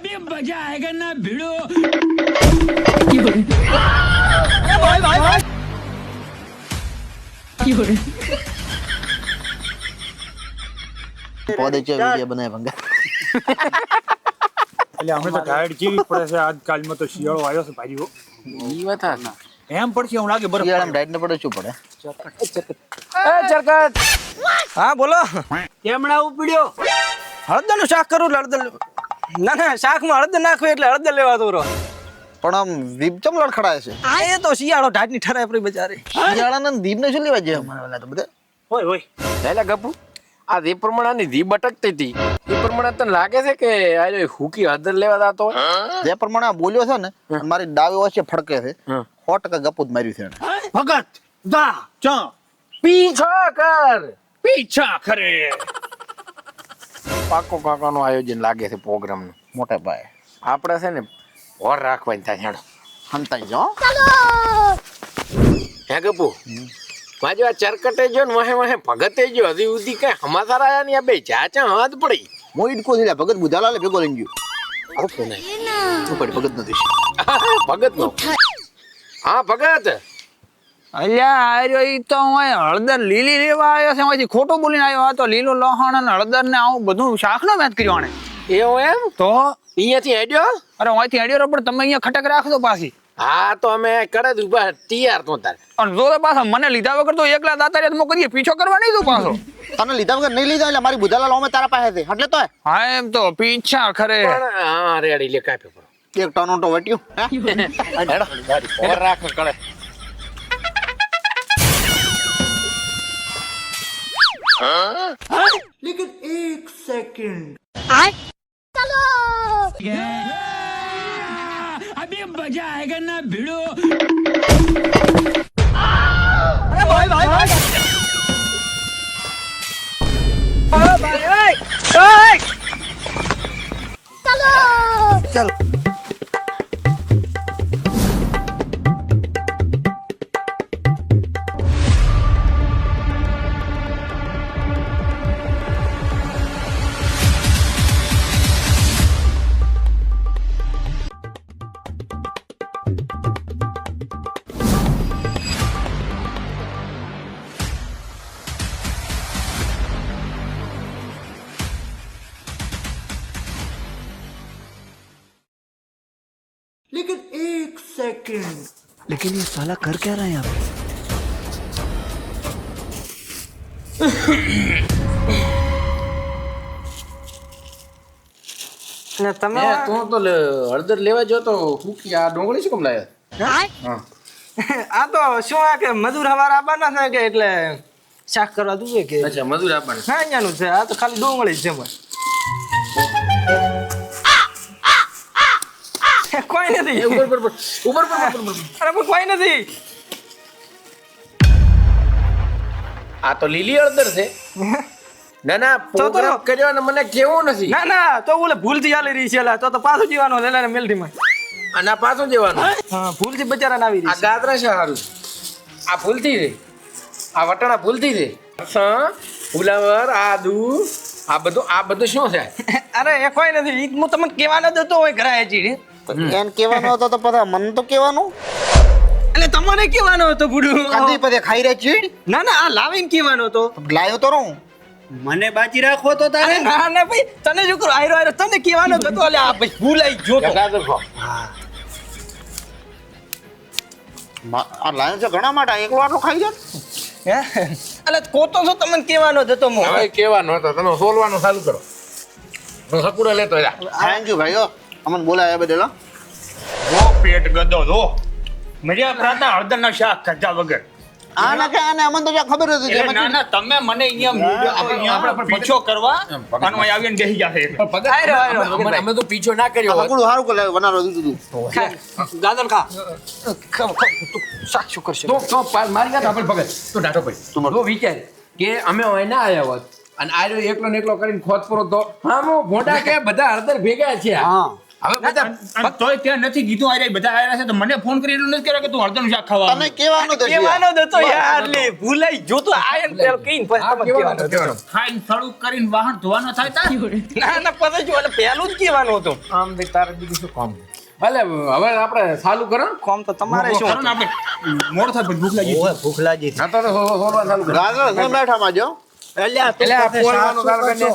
अभी मजा आएगा ना भिड़ो पौधे चे वीडियो बनाए भंगा એટલે અમે તો ટાયર્ડ જેવી પડે છે આજકાલમાં તો શિયાળો આવ્યો છે ભાઈઓ ઈ વાત હા એમ પડશે એવું લાગે બરફ શિયાળામાં ડાયટ ને પડે શું પડે એ ચરકટ હા બોલો કેમણા ઉપડ્યો હળદર નું શાક કરું હળદર ના શાકમાં હળદર નાખવું એટલે હળદર લેવા દો પણ આમ દીપ ચમ લડખડાય છે એ તો શિયાળો ઢાટની ઠરાય પડી બચારી શિયાળાના દીપ ને શું લેવા જાય અમારા વાલા તો બધા હોય હોય લેલા ગપુ આ જે પ્રમાણની જીભ અટકતી હતી એ પ્રમાણે તને લાગે છે કે આ હુકી હળદર લેવા જાતો હોય જે પ્રમાણે આ બોલ્યો છે ને મારી ડાવી વચ્ચે ફડકે છે 100% ગપુત માર્યું છે એને ભગત દા ચા પીછા કર પીછા ખરે પાકો કાકાનું આયોજન લાગે છે પ્રોગ્રામનું મોટા ભાઈ આપણે છે ને ઓર રાખવાની થાય હેડો હંતાઈ જાઓ હે ગપુ માજો આ ચરકટે જો ને વહે ભગતે જો હજી ઉધી કઈ સમાચાર આયા ને આ બે ચાચા હાથ પડી મોઈડ કો દિલા ભગત બુધાલાલે ભેગો લઈ ગયો આવું તો નહીં શું પડી ભગત નથી ભગત નો હા ભગત અલ્યા આર્યો ઈ તો હું હળદર લીલી લેવા આવ્યો છે અહીંથી ખોટું બોલીને આવ્યો હતો લીલું લહણ અને હળદર ને આવું બધું શાક નો મેચ કર્યો આણે એવું એમ તો અહીંયાથી હેડ્યો અરે અહીંથી હેડ્યો પણ તમે અહીંયા ખટક રાખજો પાછી હા તો અમે કરે જ ઉભા તૈયાર તો તાર અને જો તો પાછા મને લીધા વગર તો એકલા દાતારિયા મો કરીએ પીછો કરવા નહીં દઉં પાછો તને લીધા વગર નહીં લીધા એટલે મારી બુધાલાલ અમે તારા પાસે છે એટલે તો હા એમ તો પીછા ખરે પણ હા રેડી લે કાપે પડો એક ટનો તો વટ્યું હેડો ઓર રાખ કળે अभी मजा आएगा ना भिड़ो लेकिन ये साला कर क्या रहा है यहाँ पे તમે તું તો હળદર લેવા જો તો હુકી આ ડોંગળી શું કેમ લાયા આ તો શું આ કે મજૂર હવાર આવવાના છે કે એટલે શાક કરવા દઉં કે અચ્છા મજૂર આપવાનું હા અહીંયાનું છે આ તો ખાલી ડોંગળી જ છે મને કોઈ નથી ઉપર અરે પણ કોઈ નથી આ તો લીલી હળદર છે ના ના પ્રોગ્રામ કર્યો ને મને કેવું નથી ના ના તો ઓલે ભૂલથી ચાલી રહી છે તો પાછું જીવાનો લેલા મેલડીમાં અને આ પાછું જવાનું હા ભૂલથી બચારાને આવી આ રહી છે ગાદરા છે સારું આ ભૂલથી છે આ વટાણા ભૂલથી છે ફુલાવર આદુ આ બધું શું છે અરે એ કોઈ નથી ઈ હું તમને કહેવાનો જ હતો હોય ઘરે હજી એન કહેવાનો હતો તો પછી મન તો કહેવાનું એટલે તમને કહેવાનો હતો બુડું કાંદી પછી ખાઈ રહી ચીડ ના ના આ લાવીને કહેવાનો હતો લાયો તો રહું મને બાજી રાખો તો તારે અરે ના ના ભાઈ તને શું કરું આયરો તને કહેવાનો જ હતો એટલે આ ભાઈ ભૂલાઈ ગયો તો ગાજર ખો આ લાયો છે ઘણા માટે એકલો આટલો ખાઈ જાય હે એટલે કોતો છો તમને કહેવાનો જ હતો મો હવે કેવાનો હતો તમે સોલવાનું ચાલુ કરો હું સકુડા લેતો જા થેન્ક યુ ભાઈઓ અમને બોલાયા બદલ જો પેટ ગદો જો મર્યા પ્રાતા હળદર ના શાક ખાધા વગર આ ના કે આને અમને તો ખબર હતી એટલે ના ના તમે મને અહીંયા પીછો કરવા અને અહીં આવીને બેસી જશે અમે અમે તો પીછો ના કર્યો હોત. પકડું સારું કે બનાવો દીધું ગાજર ખા શાક શું કરશે તો મારી વાત આપણે ભગત તો ડાટો ભાઈ તો વિચાર કે અમે અહીં ના આવ્યા હોત અને આર્યો એકલો ને એકલો કરીને ખોદ પૂરો તો હા મો ભોંડા કે બધા હળદર ભેગા છે હા હવે બધા અને તોય ત્યાં નથી કીધું આ રહ્યા બધા આવ્યા છે તો મને ફોન કરી એટલું નથી કર્યો કે તું હળદરનું શાક ખાવા તને કેવાનું તો છે. કેવાનો જ હતો યાર લે ભૂલાઈ જો તો આયન પેલ કઈન પછી આ તમને કેવાનો કહેવાનો હતો. ખાઈને સળું કરીને વાહન ધોવાનો થાય તા ના ના પછી જો એટલે પહેલું જ કહેવાનું હતું આમ દે તારે બીજું શું કામ ભલે હવે આપણે ચાલુ કરો કોમ તો તમારે શું ખરું ને આપણે મોડ થાય પછી ભૂખ લાગી ઓય ભૂખ લાગી ના તો હોરવા ચાલુ કરો રાજા શું બેઠા માં જો અલ્યા એટલે આ પોલવાનું તાર કરીને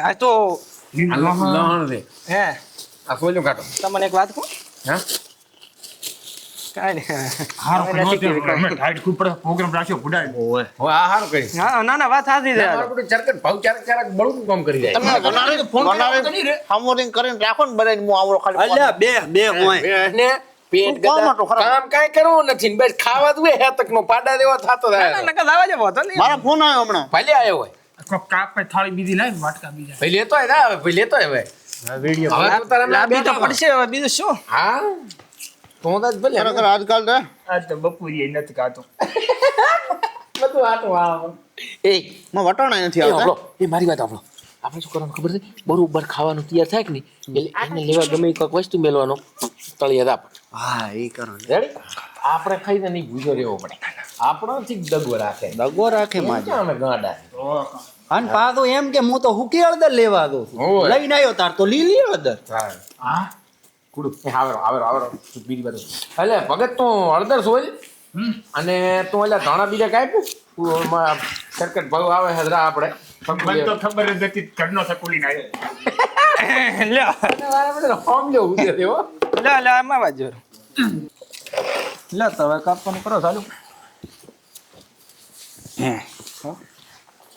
આ તો લહણ દે હે આ સોલ્યું કાઢો તમને એક વાત કહું હા કાંઈ હારો નહીં. ખનો તે અમે ટાઈટ ખૂબ પડે પ્રોગ્રામ રાખ્યો ગુડાય હવે આ હારું કરી હા ના ના વાત સાચી છે મારું બધું ચરકટ ભાવ ચારક બળું કામ કરી જાય તમે બનાવી ફોન કર્યો બનાવી તો નહીં રે. હામોરિંગ કરીને રાખો ને બધાને હું આવડો ખાલી અલ્યા બે હોય ને પેટ તું કામ હતો ખરા. કામ કાંઈ કરવું નથી ને બસ ખાવા દઉં હેતકનો પાડા દેવા થતો ના થાય નકર લાવા જેવો હતો ને મારા ફોન આવ્યો હમણાં ભલે આવ્યો હોય કોક કાપ પે થાળી બીજી લાવી વાટકા બીજા ભાઈ લેતો હોય ના ભાઈ લેતો હોય હવે તો તારે લાંબી તો પડશે હવે બીજું શું હા તો જ ભલે ખરેખર આજકાલ રે આજ તો બપોરી નથી ખાતો બધું આટું આ એ માં વટાણા નથી આવતા એ મારી વાત આપણો આપણે શું કરવાનું ખબર છે બરોબર ખાવાનું તૈયાર થાય કે નહીં એટલે એને લેવા ગમે એ કોઈક વસ્તુ મેળવાનો તળિયે દાપ હા એ કરો રેડી આપણે ખાઈને નહીં ભૂજો રહેવો પડે આપણોથી જ દગો રાખે દગો રાખે એમ માજે ક્યાં અમે ગાંડા અને પાછું એમ કે હું તો હુકી હળદર લેવા દઉં છું હોય. લઈને આવ્યો તાર તો લીલી હળદર હા કુડું આવેરો બીજી બાજુ એટલે ભગત તું હળદર સોલ અને તું એટલે ધાણા બીજા કાંઈ પૂછ સરકટ ભાવ આવે હજરા આપણે મને તો ખબર જ નથી ઘરનો સકુલી ના લે લે એમાં વાજો લે તો હવે કાપવાનું કરો ચાલુ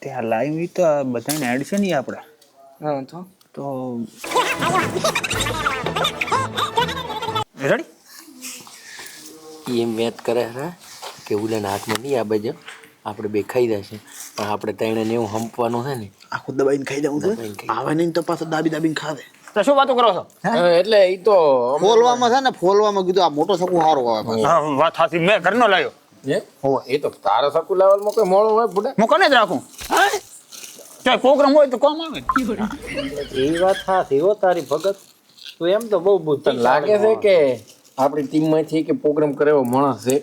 ત્યાં લાઈવ તો બધાને એડ છે નહીં આપણે હા તો રેડી એમ વેત કરે હે કે ઉલાના હાથમાં નહીં આ બાજુ આપણે બે ખાઈ જશે પણ આપણે ત્રણે ને એવું હંપવાનું છે ને આખું દબાઈને ખાઈ જાઉં દબાઈને છું ખાઈ આવે નહીં તો પાછો દાબીને ખાવે તો શું વાતો કરો છો એટલે એ તો ફોલવામાં છે ને ફોલવામાં કીધું આ મોટો સકુ સારો આવે પાછો. હા વાત સાચી મેં ઘરનો લાવ્યો એ તો તારા સકુ લેવલમાં કોઈ મોડો હોય બુડા હું કને જ રાખું ચાલ પ્રોગ્રામ હોય તો કોમ આવે એ વાત સાચી હો તારી ભગત તું એમ તો બહુ બુદ્ધિ તને લાગે છે કે આપણી ટીમમાંથી કે પ્રોગ્રામ કરે એવો માણસ છે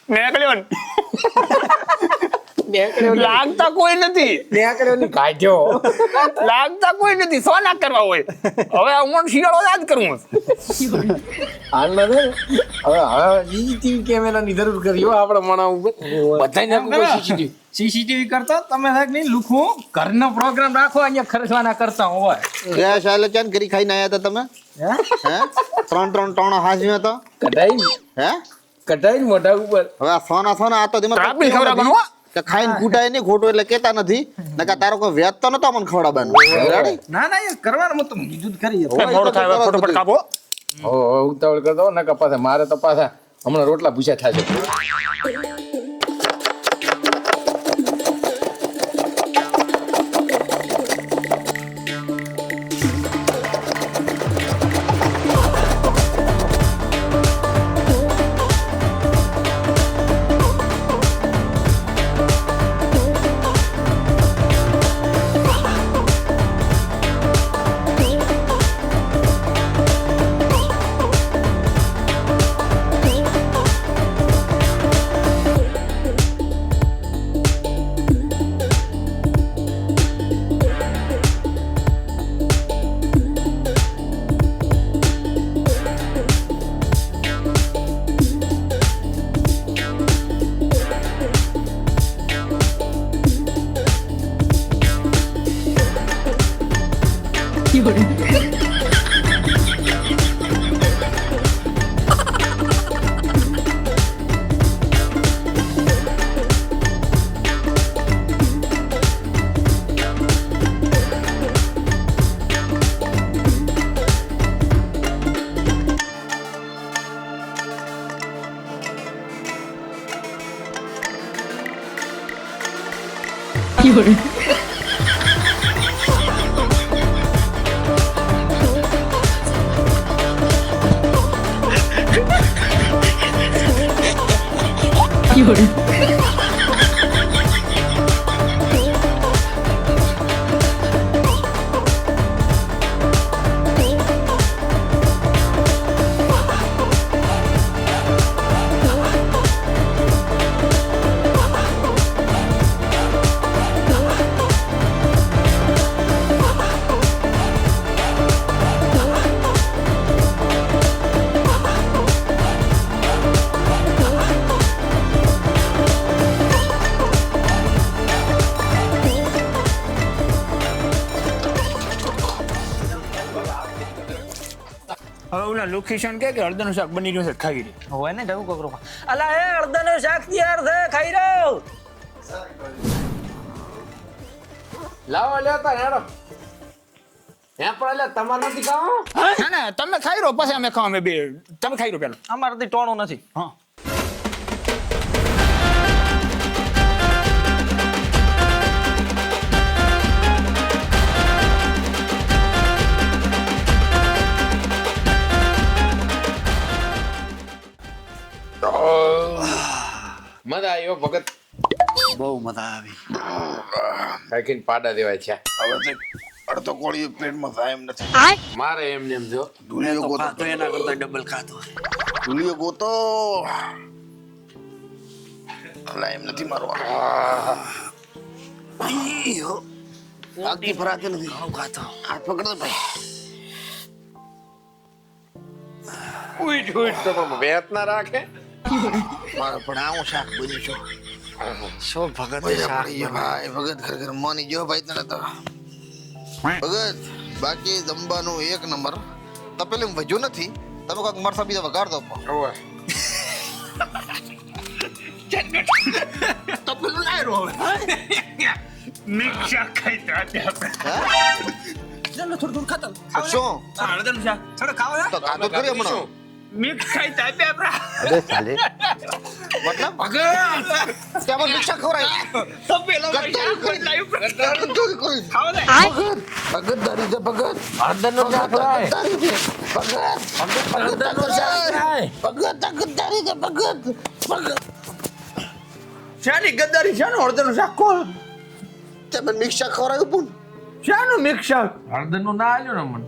મેં લાગતા કોઈ નથી કાઢ્યો લાગતા કોઈ નથી સો ના કરવા હોય હવે હું શિયાળો યાદ કરું હાલમાં છે ને, હવે સીસીટીવી કેમેરાની જરૂર કરી હો આપણે માણસ ઉપર બધાને સીસીટીવી કરતા તમે સાહેબ નહીં લુખું ઘરનો પ્રોગ્રામ રાખો અહીંયા ખર્ચવાના કરતા હોય ગયા સાલે ચાન કરી ખાઈને આયા હતા તમે હે 3 ટોણા હાજ્યો હતો હે કઢાઈ મોઢા ઉપર હવે આ સોના આ તો ટ્રાફિક ખવડાવવાનું હો. કે ખાઈને કૂટાય નહીં ખોટું એટલે કેતા નથી નકા તારો કોઈ વ્યાજ તો નતો મને ખવડાવવાનું રેડી ના ના એ કરવાનું હું તો કીધું જ કરી મોડું થાય હવે ફટોફટ કાપો ઉતાવળ કરતો નકા પાછા મારે તો પાછા હમણાં રોટલા ભૂસ્યા થાય છે હવે ઓલા લોકેશન કે હળદરનું શાક બની રહ્યું છે ખાઈ રે હોય ને જવું કોકરો અલા એ અડદરનું શાક તૈયાર છે ખાઈ રહ્યો લાવો લેતા હેડો હે પણ એટલે તમારે નથી ખાવો ના ના તમે ખાઈ રહો પછી અમે ખાવા અમે બે તમે ખાઈ રહો પેલા અમારાથી ટોણું નથી હા મજા આવ્યો ભગત બહુ મજા આવી કાંઈક પાડા દેવાય છે હવે અડધો કોળી પેટમાં થાય એમ નથી મારે એમને એમ જો ધૂલિયો ગોતો ખાતો એના કરતા ડબલ ખાતો ધૂલિયો ગોતો અલા એમ નથી મારવા આગથી ફરાતે નથી ખાતો હાથ પકડો ભાઈ ઉઈટ ઉઈટ તો પણ વેત ના રાખે મારો પણ આવું શાક બન્યું છું શું ભગત મજા પડી ગઈ ભાઈ ભગત ખરેખર માની ગયો ભાઈ તને તો ભગત બાકી જમવાનું એક નંબર તપેલી વધ્યું નથી તમે કાંઈક મરસા બીજા વગાડ દો ઓવે તપેલું લાય રો મિક્સ શાક ખાઈ આપણે ચાલો થોડું ખાતા શું હળદરનું શાક થોડું ખાવા તો કાતો કરી હમણાં મિક્સ ખાઈ તાપે આપણા અરે સાલે મતલબ ભગત કેમ રિક્ષા ખવરાય તપેલો પૈસા કોઈ લાવ્યું કોઈ ખાવા દે ભગત દારી છે ભગત હળદરનું શાક લાય દારી છે ભગત હળદરનું શાક લાય ભગત દારી છે ભગત શાની ગદ્દારી શાનું હળદરનું શાક કોણ તમે રિક્ષા ખવરાયું પણ શાનું મિક્સ શાક હળદરનું ના આલ્યો ને મને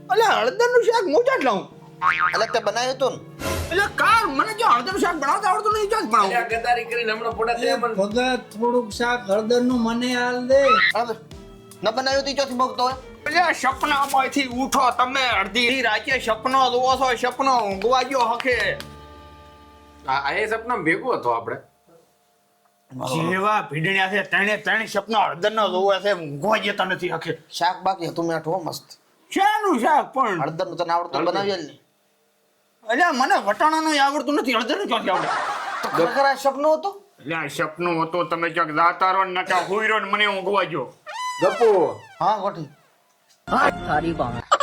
અલે હળદરનું શાક મોજા જ લાવું એટલે તે બનાવ્યું હતું એટલે કાર મને જો હળદરનું શાક બનાવતા આવડતું નહીં જો જ બનાવું ગદારી કરીને હમણાં પોડા તે મને ભગત થોડુંક શાક હળદરનું મને હાલ દે ને ન બનાવ્યું તો ચોથી ભગતો હોય એટલે સપનામાંથી ઉઠો તમે અડધી રાતે સપનો જોવો છો સપનો ઊંઘવા ગયો હકે આ એ સપના ભેગું હતો આપણે જેવા ભીડણ્યા છે ત્રણે સપનો હળદરનો જોવે છે ઊંઘવા જતા નથી હકે શાક બાકી હતું મેઠું મસ્ત શાનું શાક પણ હળદરનું તને આવડતું બનાવ્યું ને એટલે મને વટાણાનું આવડતું નથી હળદરનું ક્યાંથી આવડે તો ખરેખર આ સપનું હતું એટલે આ સપનું હતું તમે ક્યાંક જાતા રહો ને નકા હુઈ રહો ને મને ઊંઘવા ગયો ગપુ હા ગોઠી તારી પાસે